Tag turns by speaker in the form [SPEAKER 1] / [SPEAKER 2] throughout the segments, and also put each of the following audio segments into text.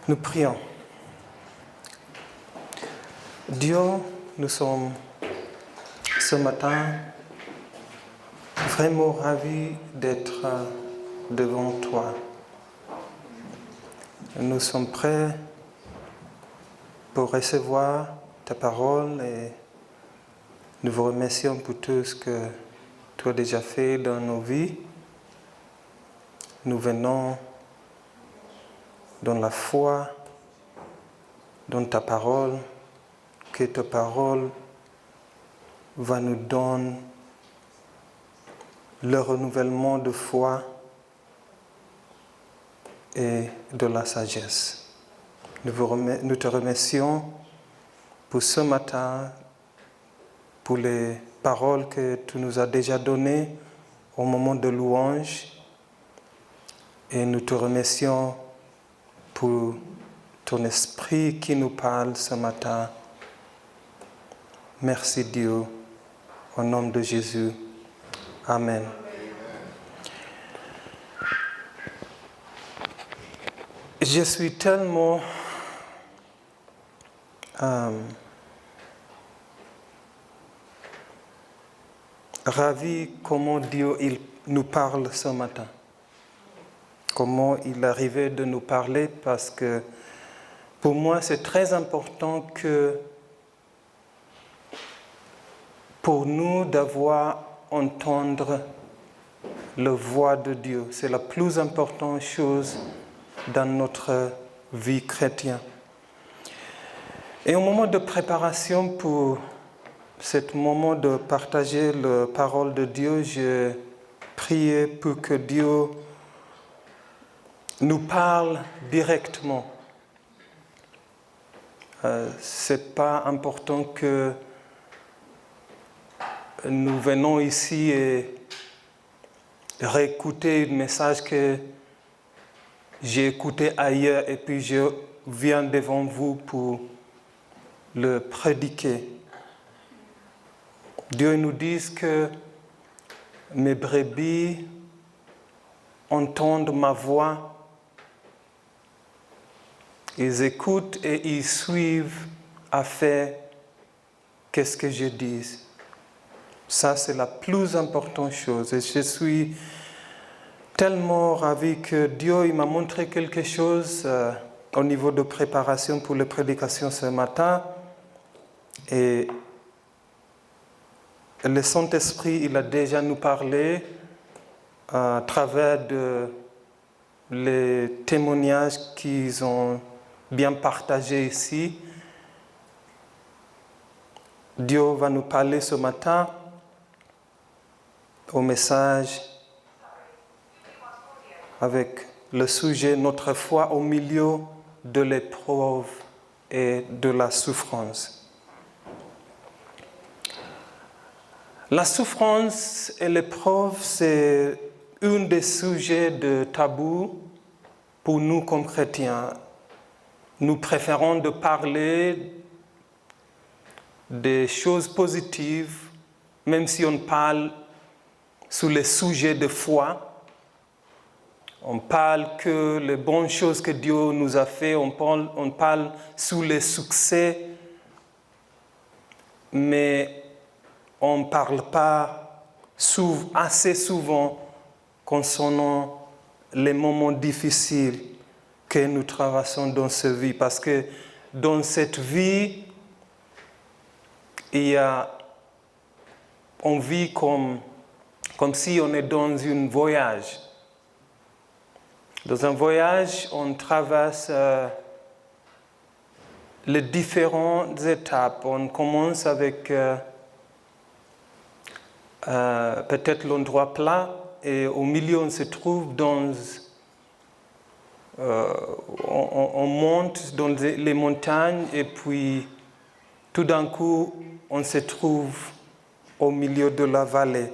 [SPEAKER 1] Nous prions. Dieu, nous sommes ce matin vraiment ravis d'être devant toi. Nous sommes prêts pour recevoir ta parole et nous vous remercions pour tout ce que tu as déjà fait dans nos vies. Nous venons dans la foi, dans ta parole, que ta parole va nous donner le renouvellement de foi et de la sagesse. Nous te remercions pour ce matin, pour les paroles que tu nous as déjà données au moment de louange. Et nous te remercions pour ton esprit qui nous parle ce matin. Merci Dieu, au nom de Jésus. Amen. Je suis tellement ravi comment Dieu il nous parle ce matin. Comment il arrivait de nous parler, parce que pour moi c'est très important que pour nous d'avoir entendre la voix de Dieu. C'est la plus importante chose dans notre vie chrétienne. Et au moment de préparation pour ce moment de partager la parole de Dieu, je priais pour que Dieu nous parle directement. C'est pas important que nous venons ici et réécouter un message que j'ai écouté ailleurs et puis je viens devant vous pour le prédiquer. Dieu nous dit que mes brebis entendent ma voix. Ils écoutent et ils suivent à faire qu'est-ce que je dis. Ça, c'est la plus importante chose. Et je suis tellement ravi que Dieu il m'a montré quelque chose au niveau de préparation pour les prédications ce matin. Et le Saint-Esprit, il a déjà nous parlé à travers les témoignages qu'ils ont bien partagé ici. Dieu va nous parler ce matin au message avec le sujet « Notre foi au milieu de l'épreuve et de la souffrance ». La souffrance et l'épreuve, c'est un des sujets de tabou pour nous comme chrétiens. Nous préférons de parler des choses positives, même si on parle sur les sujets de foi. On parle que les bonnes choses que Dieu nous a fait, on parle sur les succès, mais on ne parle pas assez souvent concernant les moments difficiles que nous traversons dans cette vie. Parce que dans cette vie, on vit comme si on est dans un voyage. Dans un voyage, on traverse les différentes étapes. On commence avec peut-être l'endroit plat et au milieu, on se trouve on monte dans les montagnes et puis tout d'un coup, on se trouve au milieu de la vallée.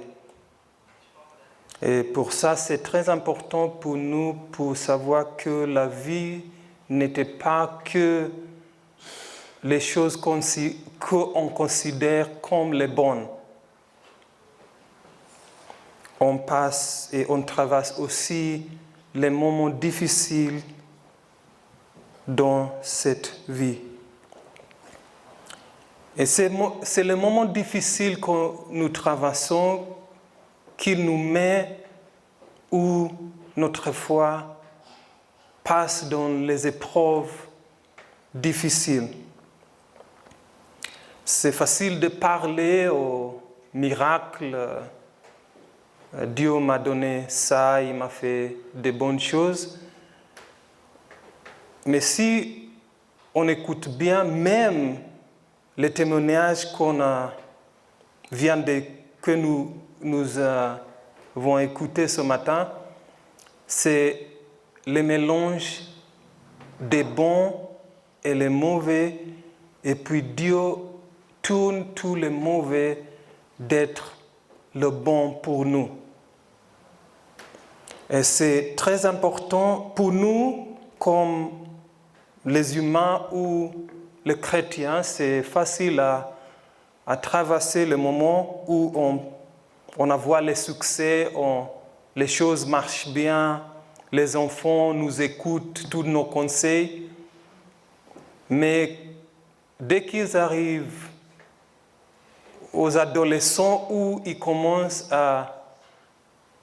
[SPEAKER 1] Et pour ça, c'est très important pour nous pour savoir que la vie n'était pas que les choses qu'on considère comme les bonnes. On passe et on traverse aussi les moments difficiles dans cette vie. Et c'est le moment difficile que nous traversons qui nous met où notre foi passe dans les épreuves difficiles. C'est facile de parler au miracle. Dieu m'a donné ça, il m'a fait de bonnes choses. Mais si on écoute bien, même les témoignages que nous avons écoutés ce matin, c'est le mélange des bons et les mauvais, et puis Dieu tourne tous les mauvais d'être le bon pour nous. Et c'est très important pour nous, comme les humains ou les chrétiens, c'est facile à traverser le moment où on voit les succès, les choses marchent bien, les enfants nous écoutent tous nos conseils. Mais dès qu'ils arrivent aux adolescents où ils commencent à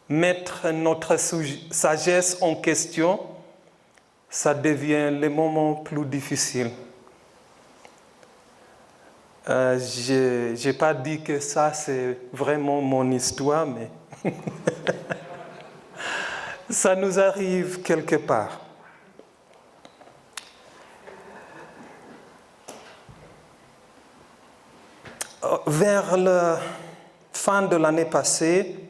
[SPEAKER 1] mettre notre sagesse en question, ça devient le moment plus difficile. Je n'ai pas dit que ça c'est vraiment mon histoire, mais ça nous arrive quelque part. Vers la fin de l'année passée,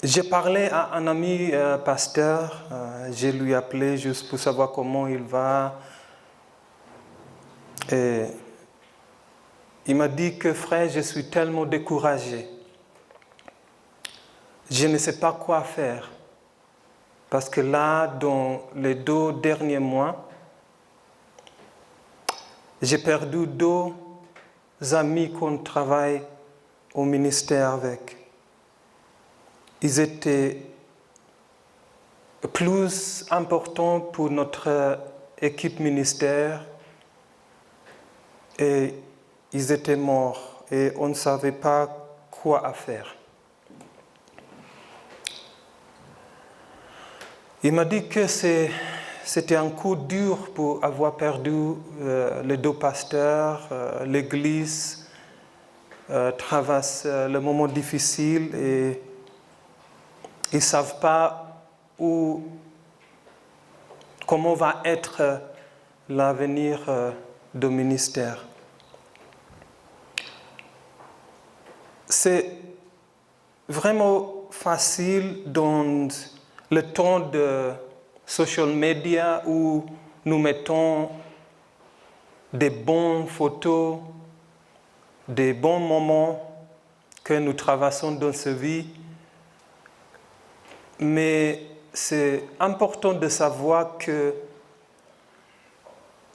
[SPEAKER 1] j'ai parlé à un ami pasteur, je lui ai appelé juste pour savoir comment il va. Et il m'a dit que frère, je suis tellement découragé. Je ne sais pas quoi faire. Parce que là, dans les 2 derniers mois, j'ai perdu 2 amis qu'on travaille au ministère avec. Ils étaient plus importants pour notre équipe ministère et ils étaient morts et on ne savait pas quoi faire. Il m'a dit que c'était un coup dur pour avoir perdu les 2 pasteurs, l'église traverse le moment difficile et ils ne savent pas comment va être l'avenir du ministère. C'est vraiment facile dans le temps de social media où nous mettons des bonnes photos, des bons moments que nous traversons dans cette vie. Mais c'est important de savoir que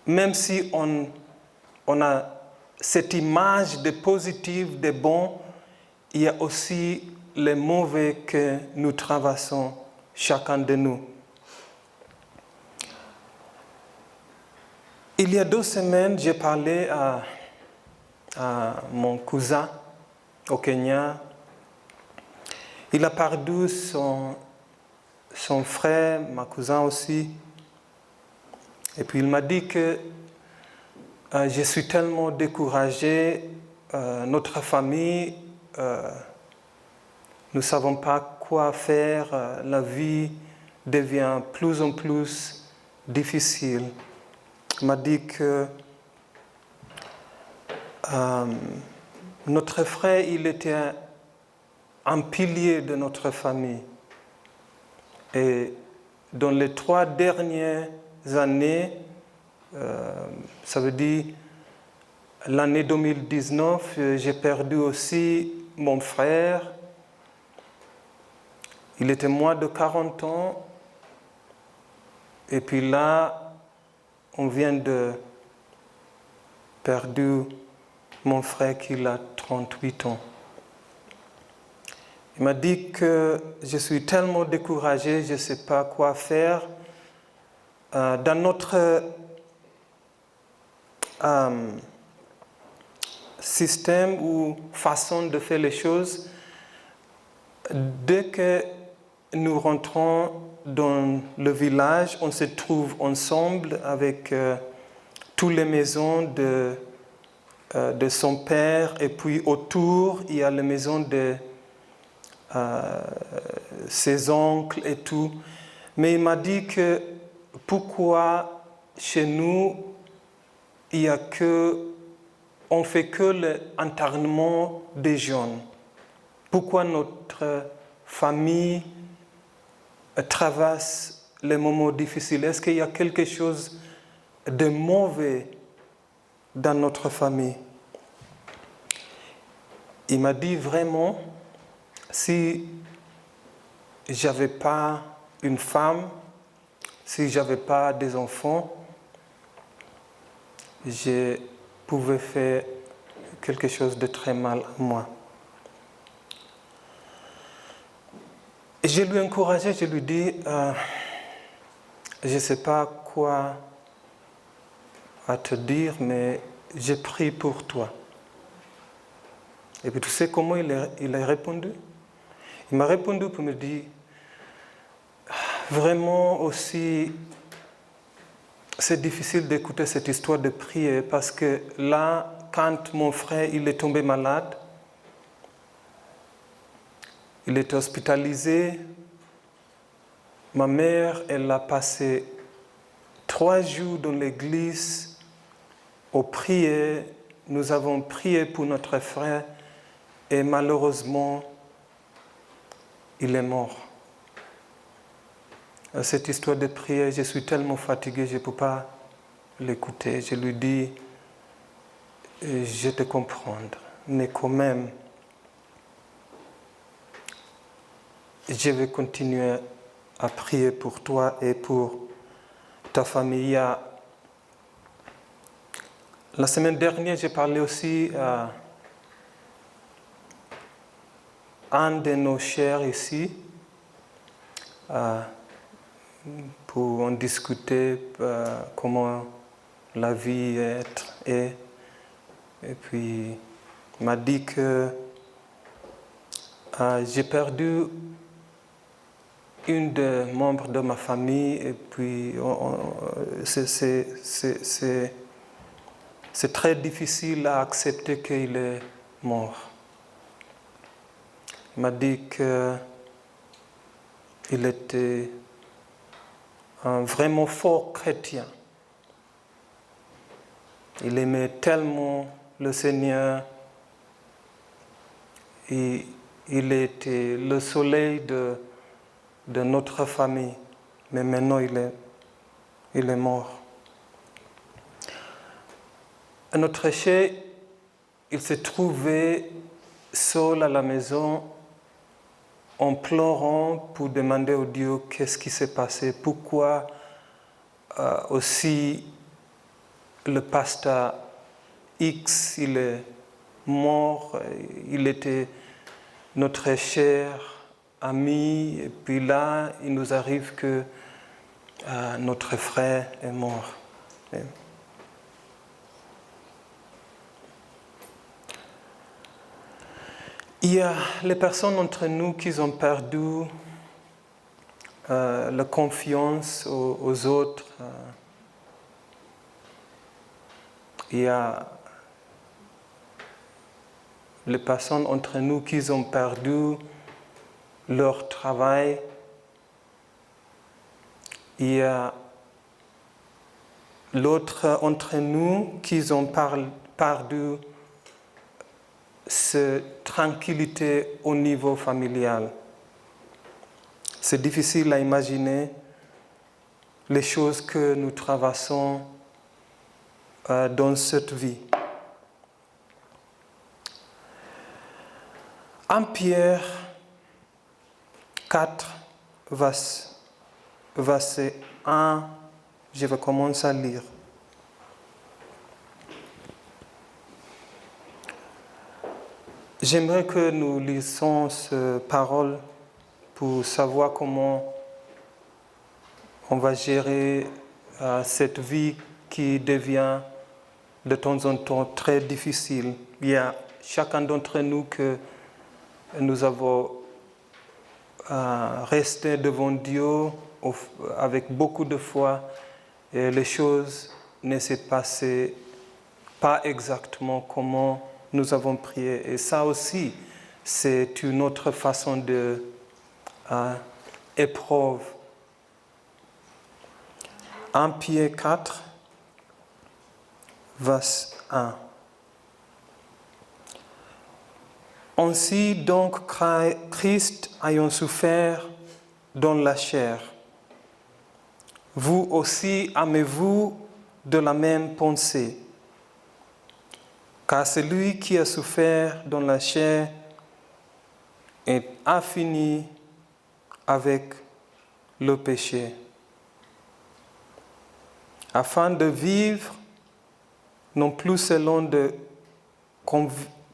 [SPEAKER 1] même si on a cette image de positif, de bon, il y a aussi les mauvais que nous traversons, chacun de nous. Il y a 2 semaines, j'ai parlé à mon cousin au Kenya. Il a perdu son frère, ma cousin aussi. Et puis il m'a dit que je suis tellement découragé, notre famille, nous ne savons pas quoi faire, la vie devient plus en plus difficile. Il m'a dit que notre frère, il était un pilier de notre famille. Et dans les 3 dernières années, ça veut dire l'année 2019, j'ai perdu aussi mon frère. Il était moins de 40 ans. Et puis là, on vient de perdre mon frère qui a 38 ans. Il m'a dit que je suis tellement découragé, je ne sais pas quoi faire. dans notre système ou façon de faire les choses, dès que nous rentrons dans le village, on se trouve ensemble avec toutes les maisons de son père, et puis autour, il y a les maisons de ses oncles et tout. Mais il m'a dit que pourquoi chez nous, on fait que l'enterrement des jeunes. Pourquoi notre famille traverse les moments difficiles? Est-ce qu'il y a quelque chose de mauvais dans notre famille? Il m'a dit vraiment, si j'avais pas une femme, si j'avais pas des enfants, je pouvais faire quelque chose de très mal à moi. Et je lui ai encouragé, je lui ai dit, je ne sais pas quoi à te dire, mais j'ai prié pour toi. Et puis tu sais comment il a répondu? Il m'a répondu pour me dire, vraiment aussi, c'est difficile d'écouter cette histoire de prière parce que là, quand mon frère il est tombé malade, il était hospitalisé, ma mère, elle a passé 3 jours dans l'église aux prières. Nous avons prié pour notre frère et malheureusement, il est mort. Cette histoire de prière, je suis tellement fatigué, je ne peux pas l'écouter. Je lui dis, je te comprends, mais quand même, je vais continuer à prier pour toi et pour ta famille. La semaine dernière, j'ai parlé aussi à un de nos chers ici pour en discuter comment la vie est. Et puis, il m'a dit que j'ai perdu une des membres de ma famille et puis c'est très difficile à accepter qu'il est mort. Il m'a dit qu'il était un vraiment fort chrétien. Il aimait tellement le Seigneur. Et il était le soleil de notre famille. Mais maintenant, il est mort. Notre cher, il s'est trouvé seul à la maison en pleurant pour demander au Dieu qu'est-ce qui s'est passé, pourquoi aussi le pasteur X, il est mort, il était notre cher ami, et puis là, il nous arrive que notre frère est mort. Il y a les personnes entre nous qui ont perdu la confiance aux autres. Il y a les personnes entre nous qui ont perdu leur travail. Il y a l'autre entre nous qui ont perdu cette tranquillité au niveau familial. C'est difficile à imaginer les choses que nous traversons dans cette vie. 1 Pierre 4, verset 1, je vais commencer à lire. J'aimerais que nous lisions cette parole pour savoir comment on va gérer cette vie qui devient de temps en temps très difficile. Il y a chacun d'entre nous que nous avons resté devant Dieu avec beaucoup de foi et les choses ne se passaient pas exactement comment nous avons prié. Et ça aussi, c'est une autre façon de épreuve. 1 Pierre 4, verset 1. Ainsi donc Christ ayant souffert dans la chair, vous aussi aimez-vous de la même pensée. Car celui qui a souffert dans la chair a fini avec le péché, afin de vivre non plus selon de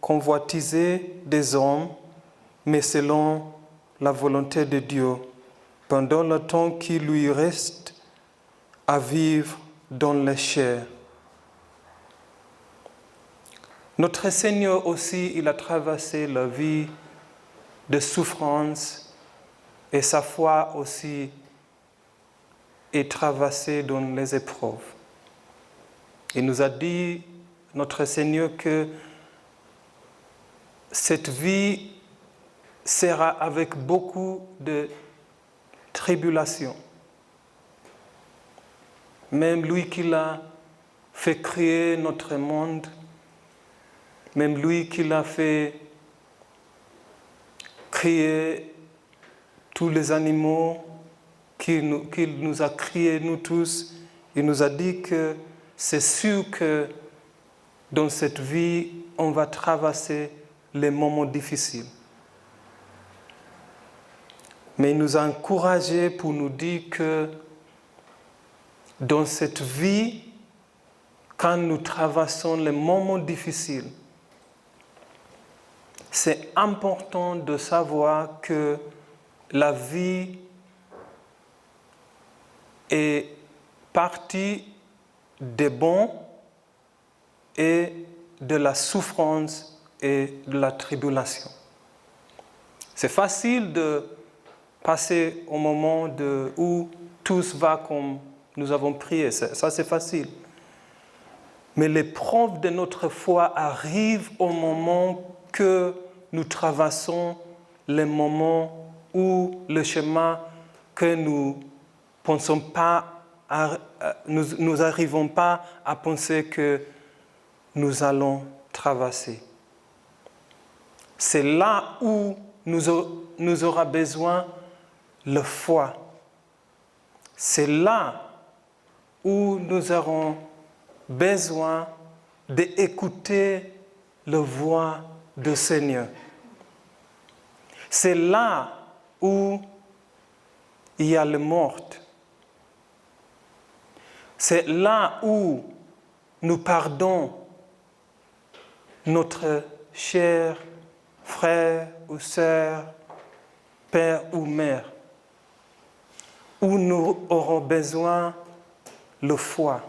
[SPEAKER 1] convoitiser des hommes, mais selon la volonté de Dieu, pendant le temps qui lui reste à vivre dans la chair. Notre Seigneur aussi, il a traversé la vie de souffrance et sa foi aussi est traversée dans les épreuves. Il nous a dit, notre Seigneur, que cette vie sera avec beaucoup de tribulations. Même lui qui a fait créer notre monde, même lui qui a fait créer tous les animaux, qui nous a créés, nous tous, il nous a dit que c'est sûr que dans cette vie, on va traverser les moments difficiles. Mais il nous a encouragés pour nous dire que dans cette vie, quand nous traversons les moments difficiles, c'est important de savoir que la vie est partie des bons et de la souffrance et de la tribulation. C'est facile de passer au moment où tout va comme nous avons prié. Ça, c'est facile. Mais l'épreuve de notre foi arrive au moment que nous traversons les moments où le chemin que nous pensons pas, nous n'arrivons pas à penser que nous allons traverser. C'est là où nous aurons besoin de la foi. C'est là où nous aurons besoin d'écouter la voix du Seigneur. C'est là où il y a le mort. C'est là où nous pardonnons notre cher frère ou sœur, père ou mère, où nous aurons besoin de foi.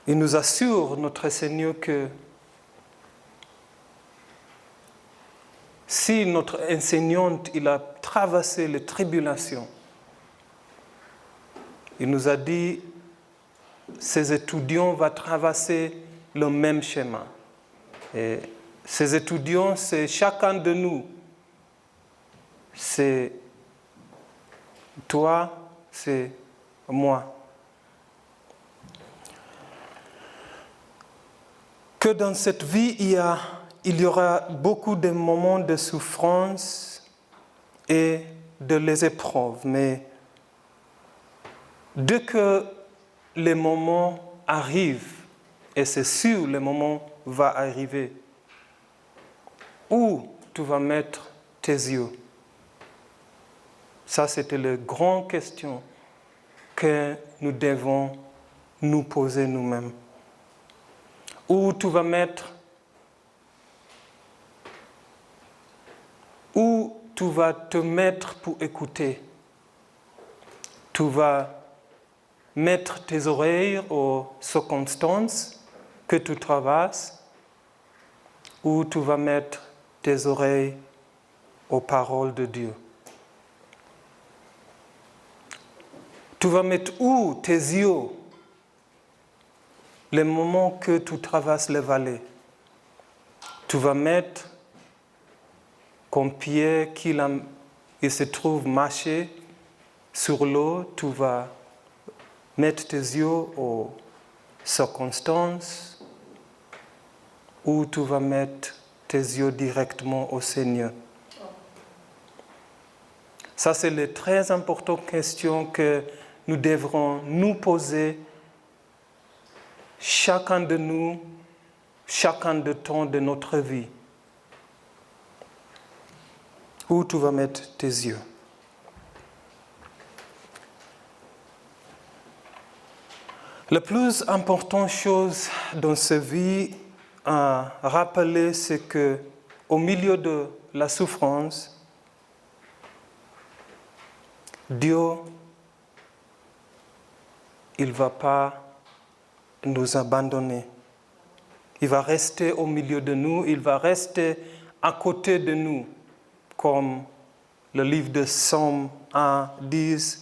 [SPEAKER 1] Il nous assure, notre Seigneur, que si notre enseignante il a traversé les tribulations, il nous a dit ses étudiants vont traverser le même chemin. Et ces étudiants, c'est chacun de nous. C'est toi, c'est moi. Que dans cette vie, il y aura beaucoup de moments de souffrance et de les épreuves. Mais dès que les moments arrivent, et c'est sûr le moment va arriver, où tu vas mettre tes yeux? Ça, c'était la grande question que nous devons nous poser nous-mêmes. Où tu vas mettre tu vas te mettre pour écouter. Tu vas mettre tes oreilles aux circonstances que tu traverses, ou tu vas mettre tes oreilles aux paroles de Dieu. Tu vas mettre où tes yeux les moments que tu traverses les vallées. Tu vas mettre comme Pierre il se trouve marcher sur l'eau, tu vas mettre tes yeux aux circonstances, ou tu vas mettre tes yeux directement au Seigneur. Ça, c'est les très importantes questions que nous devrons nous poser, chacun de nous, chacun de temps de notre vie. Où tu vas mettre tes yeux? La plus importante chose dans cette vie à rappeler, c'est que au milieu de la souffrance, Dieu, il ne va pas nous abandonner. Il va rester au milieu de nous, il va rester à côté de nous, comme le livre de Psaume 1 dit,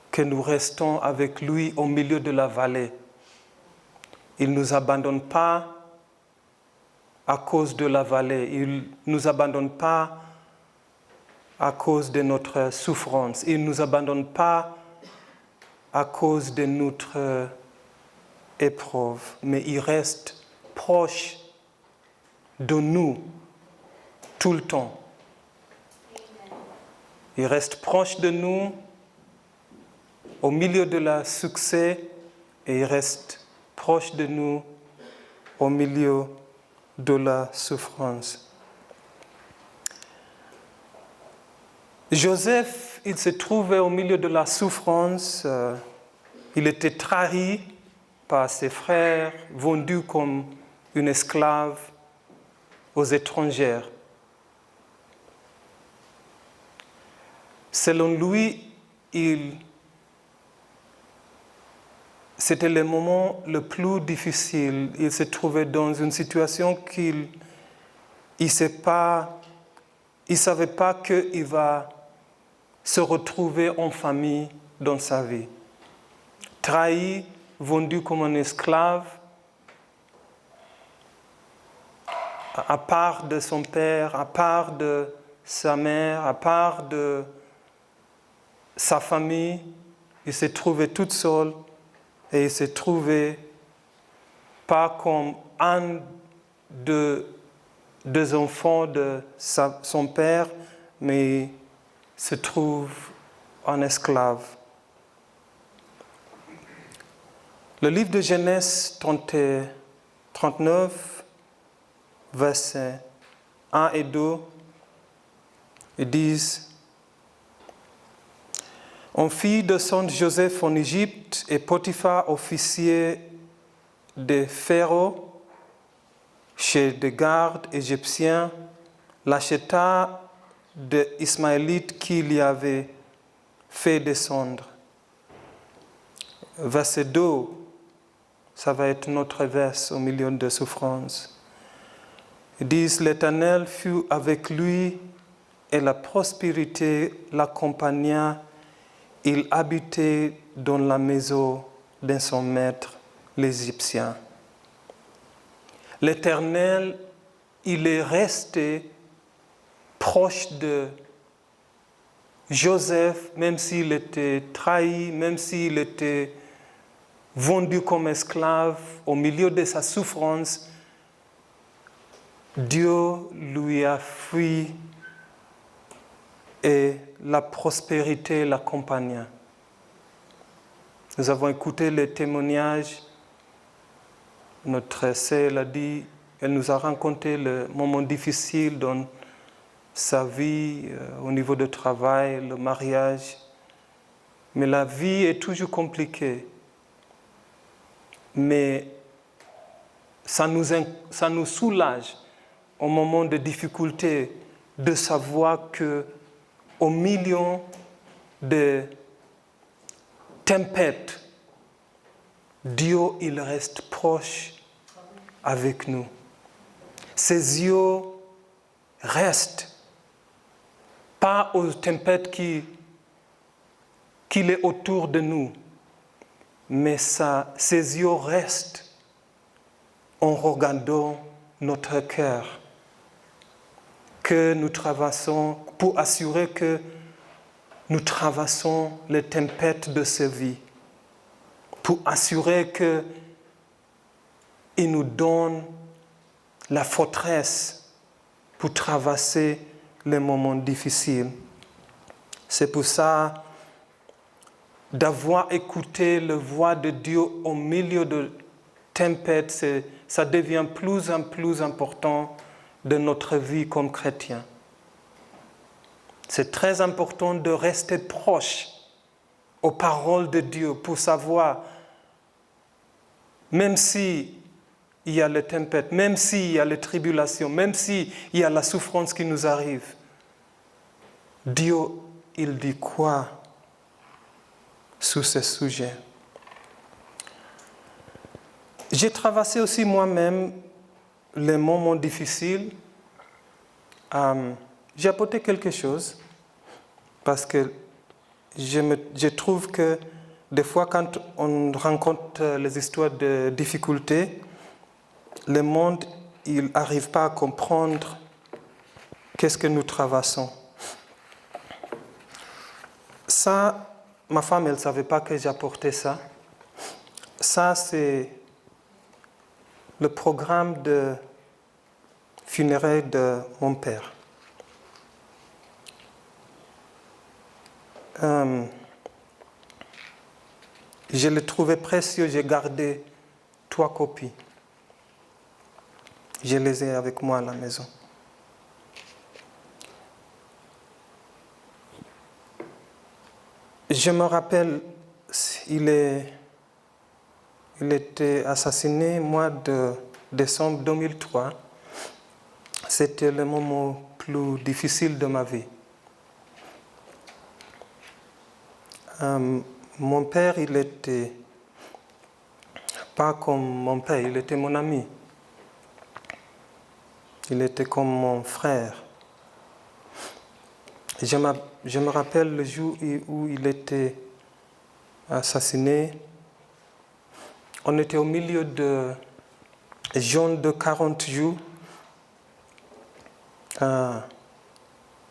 [SPEAKER 1] que nous restons avec lui au milieu de la vallée. Il ne nous abandonne pas à cause de la vallée, il ne nous abandonne pas à cause de notre souffrance, il ne nous abandonne pas à cause de notre épreuve, mais il reste proche de nous tout le temps. Il reste proche de nous au milieu de la succès et il reste proche de nous au milieu de la souffrance. Joseph, il se trouvait au milieu de la souffrance. Il était trahi par ses frères, vendu comme une esclave aux étrangers. Selon lui, c'était le moment le plus difficile. Il se trouvait dans une situation qu'il ne savait pas qu'il va se retrouver en famille dans sa vie. Trahi, vendu comme un esclave, à part de son père, à part de sa mère, à part de sa famille, il s'est trouvé tout seul et il s'est trouvé pas comme un des enfants de son père, mais se trouve en esclave. Le livre de Genèse 39, versets 1 et 2, ils disent: On fit descendre Joseph en Égypte et Potiphar, officier de Pharaon, chef de garde égyptien, l'acheta de Ismaélites qu'il y avait fait descendre. Verset 2, ça va être notre verset au milieu de souffrances. Ils disent: L'Éternel fut avec lui et la prospérité l'accompagna. Il habitait dans la maison de son maître, l'Égyptien. L'Éternel, il est resté proche de Joseph, même s'il était trahi, même s'il était vendu comme esclave, au milieu de sa souffrance, Dieu lui a fui et la prospérité l'accompagna. Nous avons écouté les témoignages. Notre sœur l'a dit, elle nous a raconté le moment difficile dans sa vie, au niveau du travail, le mariage. Mais la vie est toujours compliquée. Mais ça nous soulage au moment de difficulté, de savoir que au milieu de tempêtes, Dieu, il reste proche avec nous. Ses yeux restent pas aux tempêtes qu'il est autour de nous, mais ses yeux restent en regardant notre cœur que nous traversons, pour assurer que nous traversons les tempêtes de cette vie, pour assurer qu'il nous donne la forteresse pour traverser les moments difficiles. C'est pour ça, d'avoir écouté la voix de Dieu au milieu de tempêtes, ça devient plus en plus important de notre vie comme chrétien. C'est très important de rester proche aux paroles de Dieu pour savoir, même s'il y a les tempêtes, même s'il y a les tribulations, même s'il y a la souffrance qui nous arrive, Dieu, il dit quoi sur ce sujet? J'ai traversé aussi moi-même les moments difficiles. J'ai apporté quelque chose parce que je trouve que des fois quand on rencontre les histoires de difficultés, le monde il n'arrive pas à comprendre qu'est-ce que nous traversons. Ça, ma femme, elle ne savait pas que j'apportais ça. Ça, c'est le programme de funérailles de mon père. Je l'ai trouvé précieux, j'ai gardé 3 copies. Je les ai avec moi à la maison. Je me rappelle, il était assassiné au mois de décembre 2003. C'était le moment plus difficile de ma vie. Mon père, il était pas comme mon père, il était mon ami. Il était comme mon frère. Je me rappelle le jour où il était assassiné. On était au milieu de jeûne de 40 jours.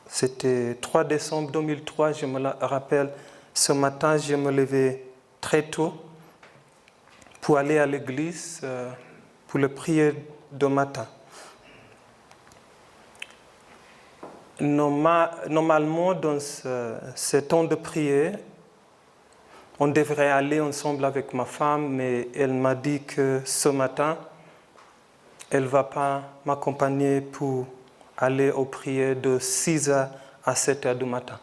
[SPEAKER 1] C'était 3 décembre 2003, je me rappelle. Ce matin, je me levais très tôt pour aller à l'église pour le prier de matin. Normalement, dans ce temps de prière, on devrait aller ensemble avec ma femme, mais elle m'a dit que ce matin, elle ne va pas m'accompagner pour aller aux prières de 6h à 7h du matin.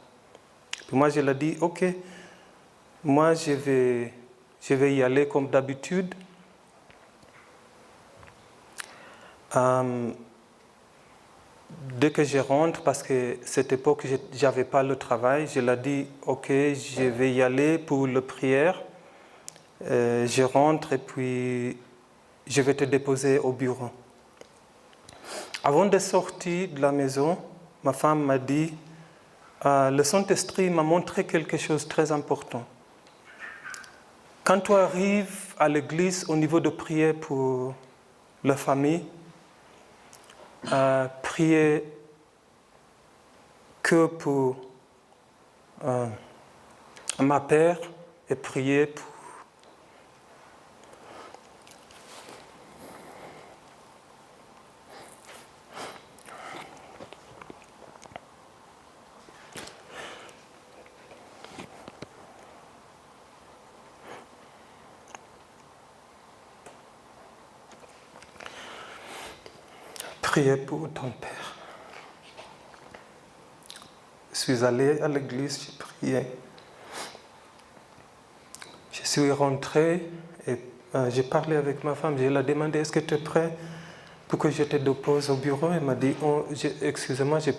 [SPEAKER 1] Puis moi, je lui ai dit, ok, moi, je vais y aller comme d'habitude. Dès que je rentre, parce que cette époque, je n'avais pas le travail, je lui ai dit, ok, je vais y aller pour la prière. Je rentre et puis je vais te déposer au bureau. Avant de sortir de la maison, ma femme m'a dit, le Saint-Esprit m'a montré quelque chose de très important. Quand tu arrives à l'église au niveau de prière pour la famille, prier que pour ma père et prier pour ton père. Je suis allé à l'église, j'ai prié. Je suis rentré et j'ai parlé avec ma femme. Je lui ai demandé, est-ce que tu es prêt pour que je te dépose au bureau. Elle m'a dit, excusez-moi, je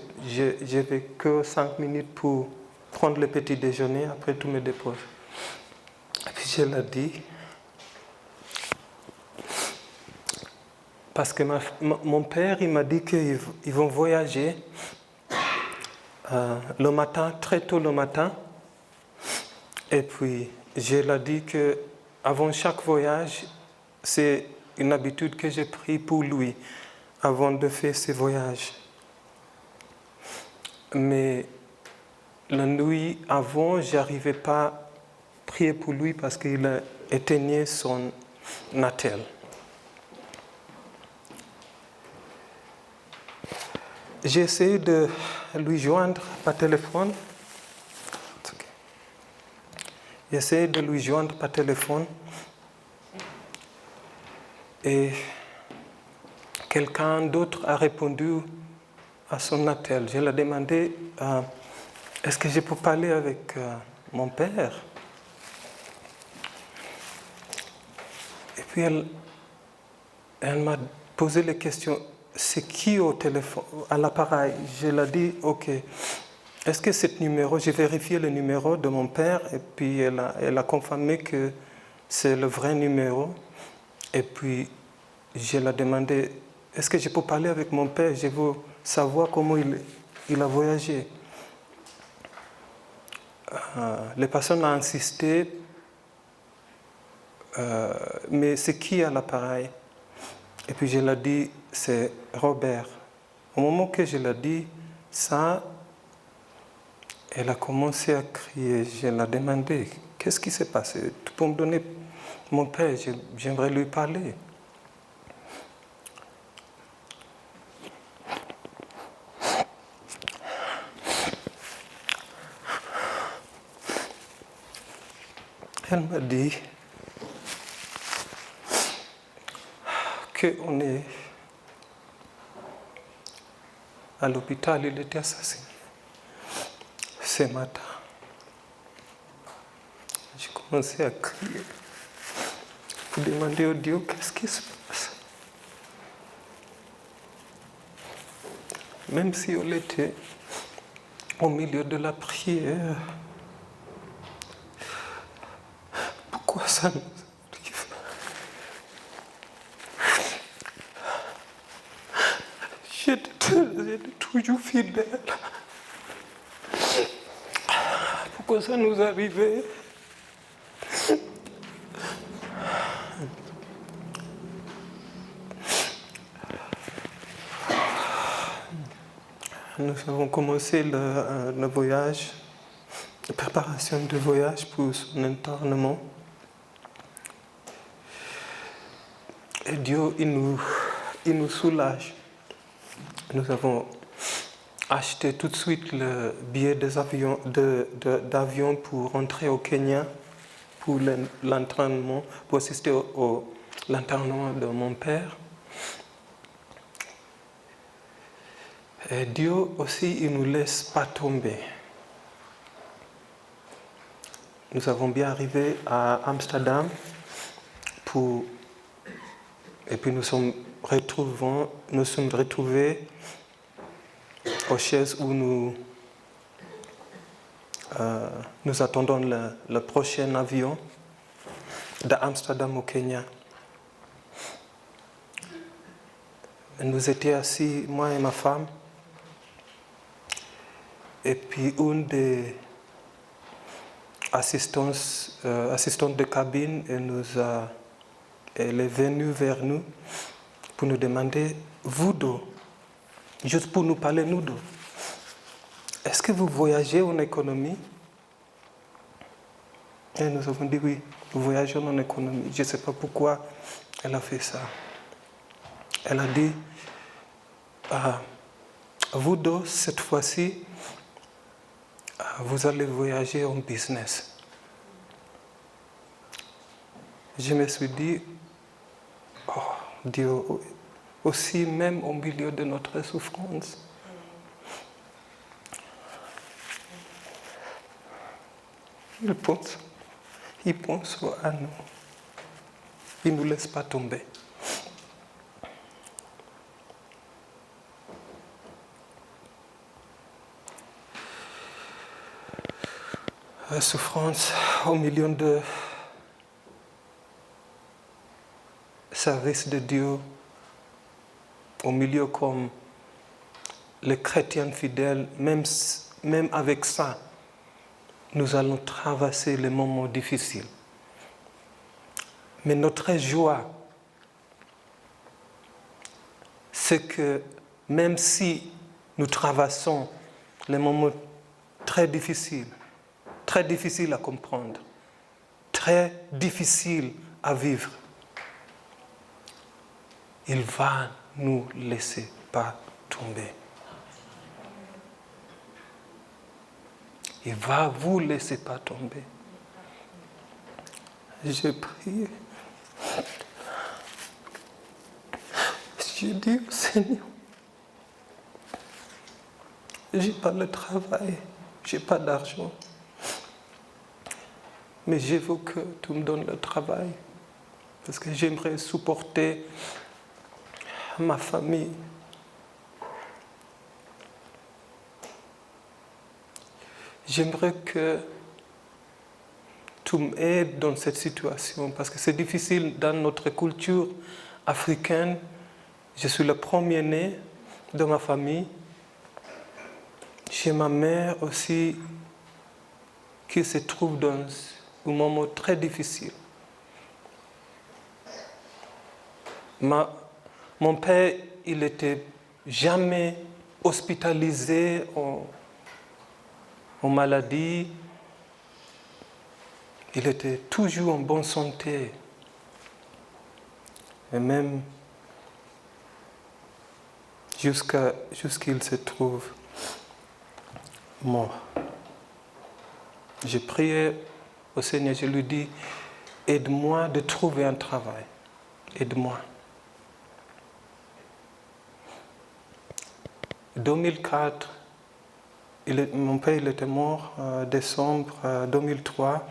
[SPEAKER 1] n'ai que 5 minutes pour prendre le petit déjeuner, après tu me déposes. Et puis je l'ai dit, parce que mon père, il m'a dit qu'ils vont voyager le matin, très tôt le matin. Et puis, je lui ai dit qu'avant chaque voyage, c'est une habitude que j'ai prise pour lui, avant de faire ses voyages. Mais la nuit avant, je n'arrivais pas à prier pour lui parce qu'il éteignait son attel. J'ai essayé de lui joindre par téléphone. J'ai essayé de lui joindre par téléphone. Et quelqu'un d'autre a répondu à son appel. Je lui ai demandé, est-ce que je peux parler avec mon père? Et puis elle m'a posé la question, c'est qui au téléphone, à l'appareil? Je lui ai dit, ok, est-ce que ce numéro, j'ai vérifié le numéro de mon père et puis elle a confirmé que c'est le vrai numéro. Et puis je lui ai demandé, est-ce que je peux parler avec mon père? Je veux savoir comment il a voyagé. Les personnes ont insisté, mais c'est qui à l'appareil? Et puis je lui ai dit, c'est Robert. Au moment que je l'ai dit ça, elle a commencé à crier. Je lui ai demandé, qu'est-ce qui s'est passé? Tu peux me donner mon père, j'aimerais lui parler. Elle m'a dit qu'on est à l'hôpital, il était assassiné ce matin. J'ai commencé à crier pour demander au Dieu qu'est-ce qui se passe. Même si on était au milieu de la prière, pourquoi ça nous arrive? J'étais toujours fidèle. Pourquoi ça nous arrivait? Nous avons commencé le voyage, la préparation de voyage pour son internement. Et Dieu, il nous soulage. Nous avons acheté tout de suite le billet d'avion pour rentrer au Kenya pour l'entraînement, pour assister à l'entraînement de mon père. Et Dieu aussi, il ne nous laisse pas tomber. Nous avons bien arrivé à Amsterdam et puis nous sommes retrouvés aux chaises où nous attendons le prochain avion d'Amsterdam au Kenya. Et nous étions assis, moi et ma femme, et puis une des assistantes de cabine elle est venue vers nous pour nous demander, vous deux, juste pour nous parler, nous deux, est-ce que vous voyagez en économie? Et nous avons dit oui, nous voyageons en économie. Je ne sais pas pourquoi elle a fait ça. Elle a dit, vous deux, cette fois-ci, vous allez voyager en business. Je me suis dit, oh Dieu, aussi même au milieu de notre souffrance, il pense à nous. Il ne nous laisse pas tomber. souffrance, au milieu de service de Dieu, au milieu comme les chrétiens fidèles, même avec ça, nous allons traverser les moments difficiles. Mais notre joie, c'est que même si nous traversons les moments très difficiles à comprendre, très difficiles à vivre, il va nous laisser pas tomber. Il va vous laisser pas tomber. J'ai prié. J'ai dit au Seigneur, j'ai pas le travail, j'ai pas d'argent. Mais je veux que tu me donnes le travail. Parce que j'aimerais supporter ma famille. J'aimerais que tu m'aides dans cette situation. Parce que c'est difficile dans notre culture africaine. Je suis le premier-né de ma famille. J'ai ma mère aussi qui se trouve dans un moment très difficile. Mon père, il n'était jamais hospitalisé en maladie. Il était toujours en bonne santé. Et même jusqu'à qu'il se trouve mort. J'ai prié au Seigneur, je lui dis, aide-moi de trouver un travail. Aide-moi. 2004, mon père il était mort en décembre 2003.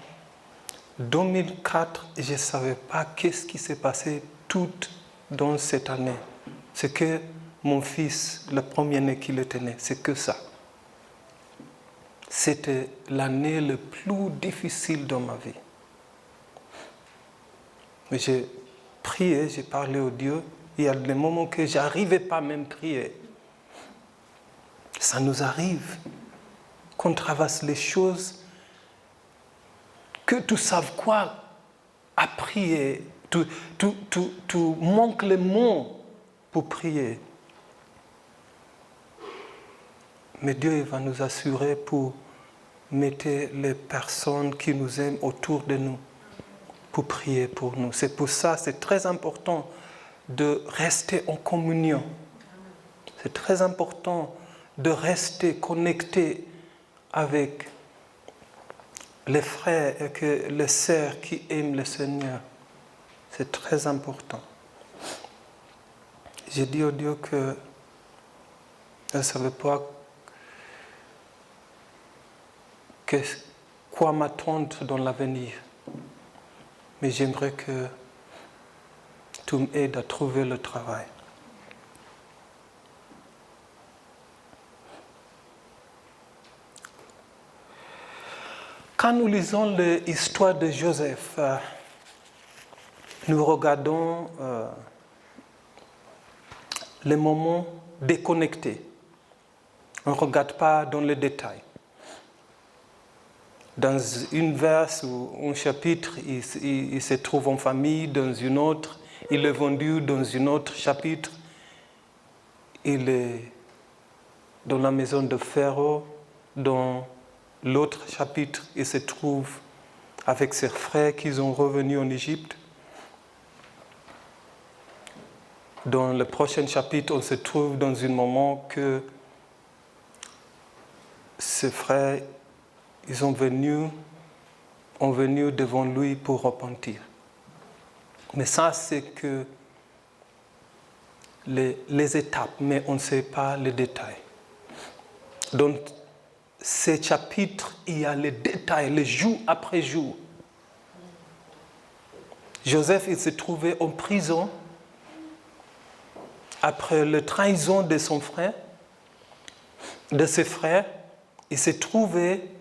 [SPEAKER 1] 2004, je ne savais pas qu'est-ce qui s'est passé tout dans cette année. C'est que mon fils, le premier-né qu'il était né, c'est que ça. C'était l'année la plus difficile dans ma vie. Mais j'ai prié, j'ai parlé au Dieu. Il y a des moments que je n'arrivais pas même à prier. Ça nous arrive qu'on traverse les choses, que tu saves quoi à prier. Tu manques les mots pour prier. Mais Dieu va nous assurer pour mettre les personnes qui nous aiment autour de nous pour prier pour nous. C'est pour ça que c'est très important de rester en communion. C'est très important de rester connecté avec les frères et les sœurs qui aiment le Seigneur. C'est très important. J'ai dit au Dieu que je ne savais pas quoi m'attendre dans l'avenir. Mais j'aimerais que tu m'aides à trouver le travail. Quand nous lisons l'histoire de Joseph, nous regardons les moments déconnectés. On ne regarde pas dans les détails. Dans une verse ou un chapitre, il se trouve en famille, dans une autre, il est vendu dans un autre chapitre, il est dans la maison de Pharaon, dans l'autre chapitre, il se trouve avec ses frères qui sont revenus en Égypte. Dans le prochain chapitre, on se trouve dans un moment que ses frères ils sont venus devant lui pour repentir. Mais ça, c'est que les étapes, mais on ne sait pas les détails. Dans ces chapitres, il y a les détails, les jour après jour. Joseph, il s'est trouvé en prison après la trahison de son frère, de ses frères. Il s'est trouvé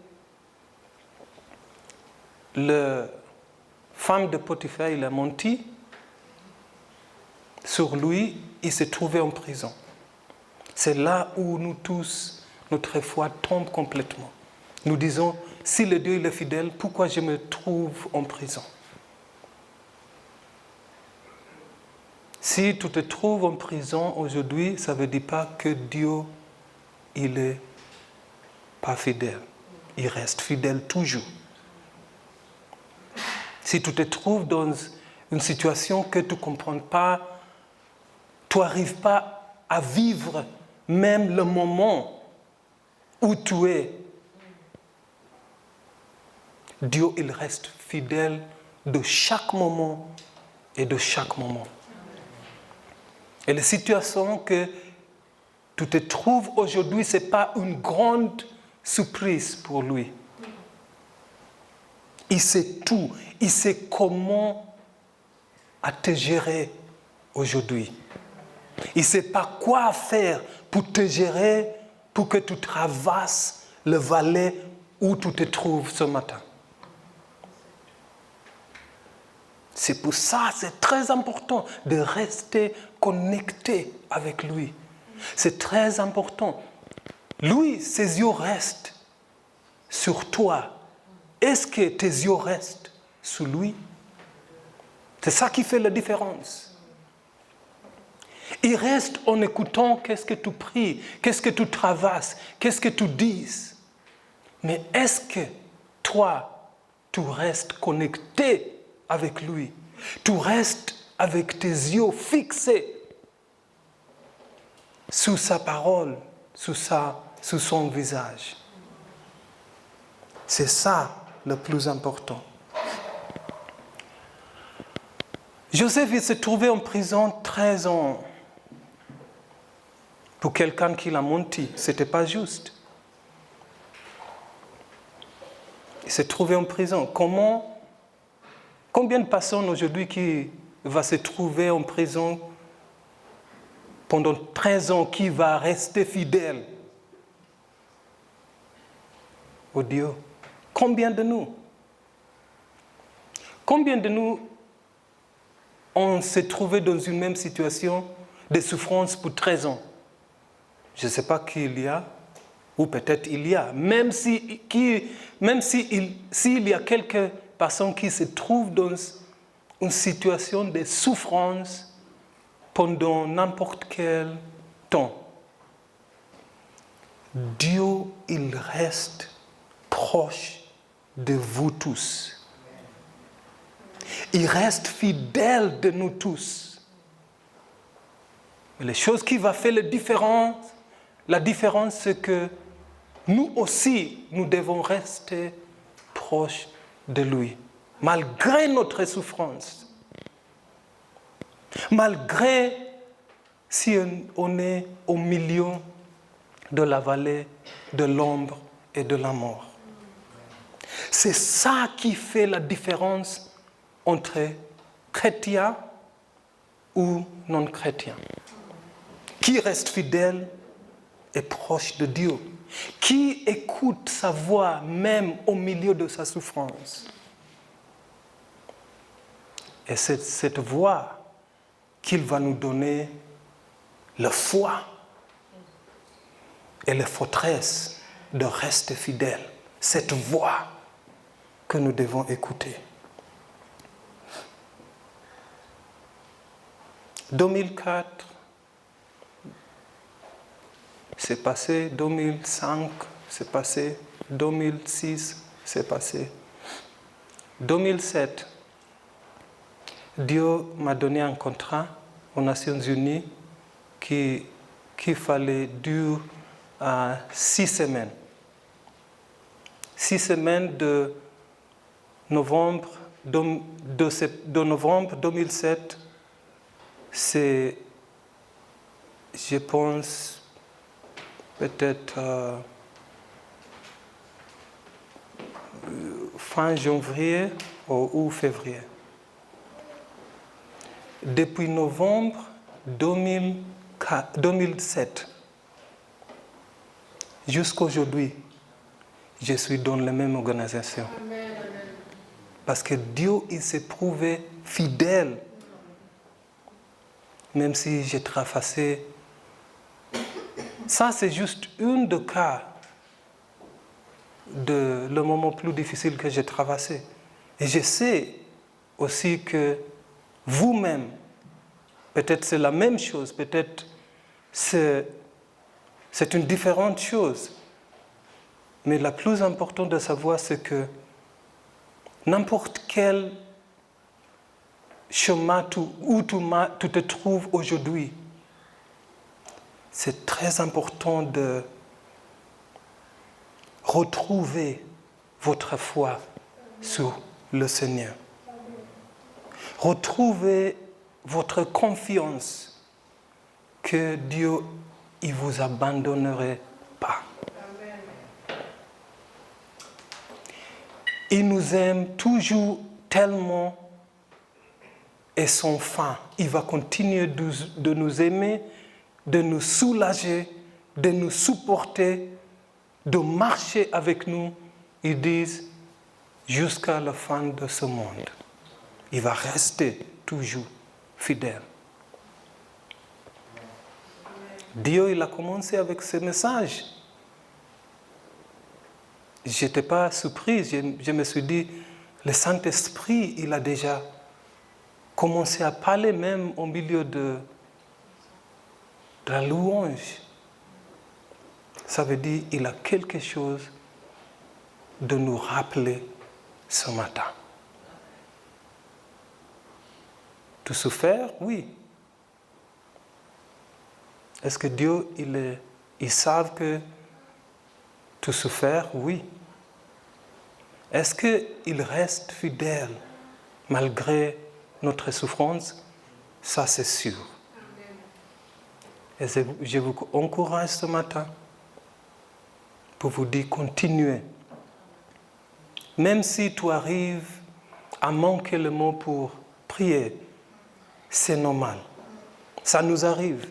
[SPEAKER 1] la femme de Potiphar, il a menti sur lui, il s'est trouvé en prison. C'est là où nous tous, notre foi tombe complètement. Nous disons, si le Dieu il est fidèle, pourquoi je me trouve en prison? Si tu te trouves en prison aujourd'hui, ça ne veut dire pas que Dieu, il n'est pas fidèle. Il reste fidèle toujours. Si tu te trouves dans une situation que tu ne comprends pas, tu n'arrives pas à vivre même le moment où tu es, Dieu, il reste fidèle de chaque moment et de chaque moment. Et la situation que tu te trouves aujourd'hui, ce n'est pas une grande surprise pour lui. Il sait tout. Il sait comment te gérer aujourd'hui. Il ne sait pas quoi faire pour te gérer, pour que tu traverses le vallée où tu te trouves ce matin. C'est pour ça que c'est très important de rester connecté avec lui. C'est très important. Lui, ses yeux restent sur toi. Est-ce que tes yeux restent sur lui? C'est ça qui fait la différence. Il reste en écoutant qu'est-ce que tu pries, qu'est-ce que tu traverses, qu'est-ce que tu dis. Mais est-ce que toi, tu restes connecté avec lui? Tu restes avec tes yeux fixés sur sa parole, sur son visage. C'est ça le plus important. Joseph, il s'est trouvé en prison 13 ans. Pour quelqu'un qui l'a menti, ce n'était pas juste. Il s'est trouvé en prison. Combien de personnes aujourd'hui qui vont se trouver en prison pendant 13 ans, qui va rester fidèle au Dieu? Combien de nous? Combien de nous on s'est trouvé dans une même situation de souffrance pour 13 ans? Je ne sais pas qui il y a, ou peut-être il y a. Même s'il y a quelques personnes qui se trouvent dans une situation de souffrance pendant n'importe quel temps, Dieu, il reste proche de vous tous. Il reste fidèle de nous tous. Mais les choses qui vont faire la différence, c'est que nous aussi, nous devons rester proches de lui, malgré notre souffrance. Malgré si on est au milieu de la vallée de l'ombre et de la mort. C'est ça qui fait la différence entre chrétiens ou non-chrétiens. Qui reste fidèle et proche de Dieu. Qui écoute sa voix même au milieu de sa souffrance. Et c'est cette voix qu'il va nous donner la foi et la forteresse de rester fidèle. Cette voix que nous devons écouter. 2004, c'est passé. 2005, c'est passé. 2006, c'est passé. 2007, Dieu m'a donné un contrat aux Nations Unies qu'il fallait durer 6 semaines. 6 semaines de novembre 2007, c'est, je pense, peut-être fin janvier ou février. Depuis novembre 2007 jusqu'à aujourd'hui, je suis dans la même organisation. Parce que Dieu, il s'est prouvé fidèle. Même si j'ai traversé. Ça, c'est juste une des cas de le moment plus difficile que j'ai traversé. Et je sais aussi que vous-même, peut-être c'est la même chose, peut-être c'est une différente chose. Mais la plus importante de savoir, c'est que n'importe quel chemin où tu te trouves aujourd'hui, c'est très important de retrouver votre foi sur le Seigneur. Retrouvez votre confiance que Dieu ne vous abandonnerait pas. Il nous aime toujours tellement et sans fin. Il va continuer de nous aimer, de nous soulager, de nous supporter, de marcher avec nous, ils disent, jusqu'à la fin de ce monde. Il va rester toujours fidèle. Dieu, il a commencé avec ce message. Je n'étais pas surprise, je me suis dit, le Saint-Esprit, il a déjà commencé à parler même au milieu de la louange. Ça veut dire qu'il a quelque chose de nous rappeler ce matin. Tu souffres? Oui. Est-ce que Dieu, il savent que tu souffres? Oui. Est-ce qu'il reste fidèle malgré notre souffrance? Ça, c'est sûr. Et je vous encourage ce matin pour vous dire, continuez. Même si tu arrives à manquer le mot pour prier, c'est normal. Ça nous arrive.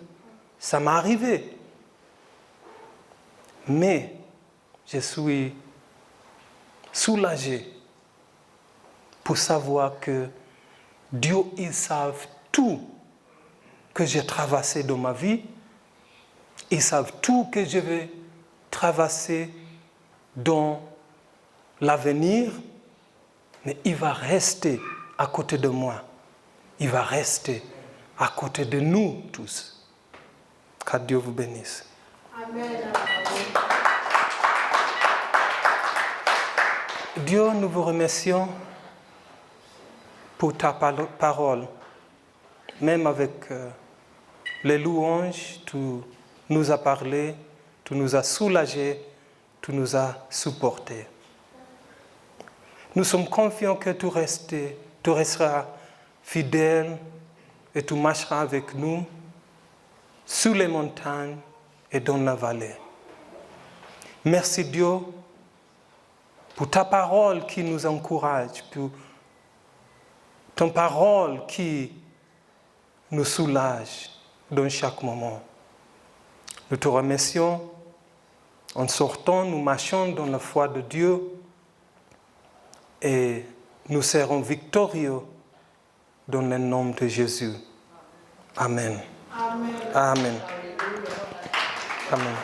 [SPEAKER 1] Ça m'est arrivé. Mais je suis soulagé pour savoir que Dieu, il savent tout que j'ai traversé dans ma vie. Ils savent tout que je vais traverser dans l'avenir. Mais il va rester à côté de moi. Il va rester à côté de nous tous. Que Dieu vous bénisse. Amen. Dieu, nous vous remercions pour ta parole. Même avec les louanges, tu nous as parlé, tu nous as soulagés, tu nous as supportés. Nous sommes confiants que tu resteras fidèle et tu marcheras avec nous sur les montagnes et dans la vallée. Merci Dieu pour ta parole qui nous encourage, pour ton parole qui nous soulage dans chaque moment. Nous te remercions. En sortant, nous marchons dans la foi de Dieu et nous serons victorieux dans le nom de Jésus. Amen. Amen. Amen. Amen.